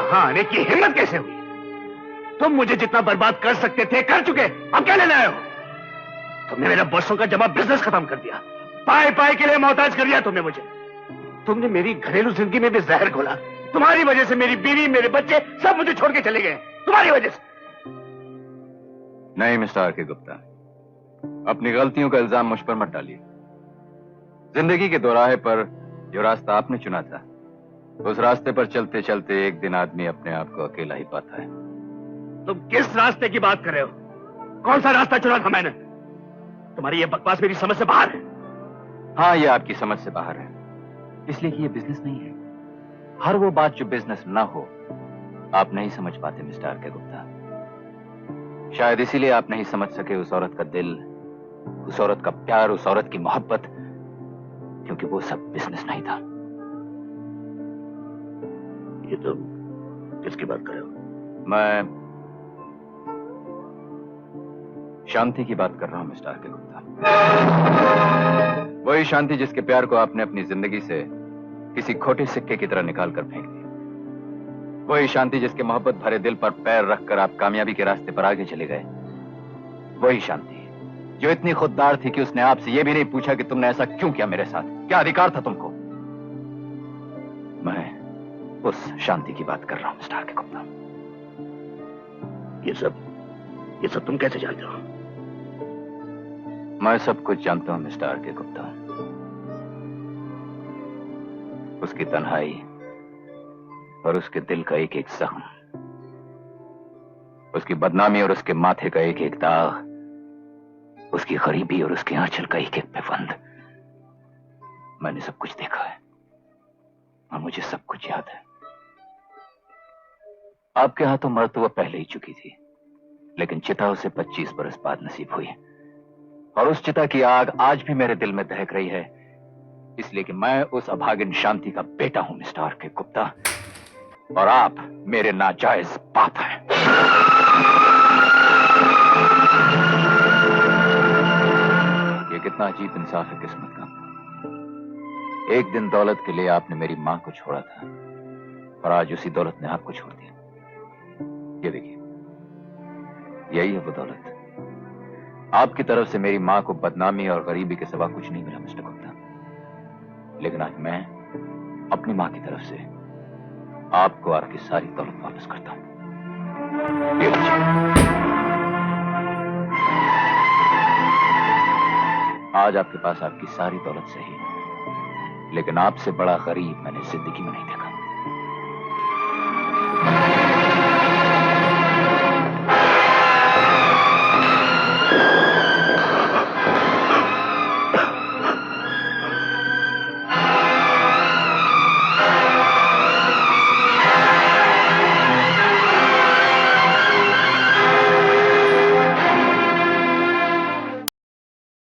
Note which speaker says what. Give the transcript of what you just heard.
Speaker 1: यहां आने की हिम्मत कैसे हुई? तुम मुझे जितना बर्बाद कर सकते थे कर चुके, अब क्या लेने आए हो? तुमने मेरा बरसों का जमा बिजनेस खत्म कर दिया, पाए पाए के लिए मोहताज कर दिया तुमने मुझे। तुमने मेरी घरेलू जिंदगी में भी जहर घोला। तुम्हारी वजह से मेरी बीवी, मेरे बच्चे सब मुझे छोड़ के चले गए, तुम्हारी वजह से।
Speaker 2: नहीं मिस्टर आर.के. गुप्ता, अपनी गलतियों का इल्जाम मुझ पर मत डालिए। जिंदगी के दोराहे पर जो रास्ता आपने चुना था, उस रास्ते पर चलते चलते एक दिन आदमी अपने आप को अकेला ही पाता है।
Speaker 1: तुम किस रास्ते की बात कर रहे हो? कौन सा रास्ता चुना था मैंने? तुम्हारी ये बकवास मेरी समझ से बाहर है।
Speaker 2: हाँ, ये आपकी समझ से बाहर है, इसलिए कि ये बिजनेस नहीं है। हर वो बात जो बिजनेस ना हो आप नहीं समझ पाते मिस्टर आर.के. गुप्ता। शायद इसीलिए आप नहीं समझ सके उस औरत का दिल, उस औरत का प्यार, उस औरत की मोहब्बत, क्योंकि वो सब बिजनेस नहीं था।
Speaker 1: ये तुम किसकी बात कर रहे हो?
Speaker 2: मैं शांति की बात कर रहा हूं मिस्टर आर.के. गुप्ता। वही शांति जिसके प्यार को आपने अपनी जिंदगी से किसी खोटे सिक्के की तरह निकाल कर फेंक दिया। वही शांति जिसके मोहब्बत भरे दिल पर पैर रखकर आप कामयाबी के रास्ते पर आगे चले गए। वही शांति जो इतनी खुददार थी कि उसने आपसे यह भी नहीं पूछा कि तुमने ऐसा क्यों किया मेरे साथ, क्या अधिकार था तुमको। मैं उस शांति की बात कर रहा हूं मिस्टर आर.के. गुप्ता।
Speaker 1: ये सब तुम कैसे जानते हो?
Speaker 2: मैं सब कुछ जानता हूं मिस्टर आर.के. गुप्ता। उसकी तन्हाई और उसके दिल का एक एक जख्म, उसकी बदनामी और उसके माथे का एक एक दाग, उसकी गरीबी और उसके आंचल का एक एक पिबंध, मैंने सब कुछ देखा है और मुझे सब कुछ याद है। आपके हाथों मर तो वह पहले ही चुकी थी, लेकिन चिता उसे 25 बरस बाद नसीब हुई, और उस चिता की आग आज भी मेरे दिल में दहक रही है, इसलिए कि मैं उस अभागिन शांति का बेटा हूं मिस्टर आर.के. गुप्ता, और आप मेरे नाजायज बाप हैं। ये कितना अजीब इंसाफ है किस्मत का। एक दिन दौलत के लिए आपने मेरी मां को छोड़ा था और आज उसी दौलत ने आपको छोड़ दिया। ये देखिए, यही है वो दौलत। आपकी तरफ से मेरी मां को बदनामी और गरीबी के सिवा कुछ नहीं मिला मिस्टर गुप्ता, लेकिन आज मैं अपनी मां की तरफ से आपको आपकी सारी दौलत वापस करता हूं। ये लीजिए। आज आपके पास आपकी सारी दौलत सही, लेकिन आपसे बड़ा गरीब मैंने जिंदगी में नहीं देखा।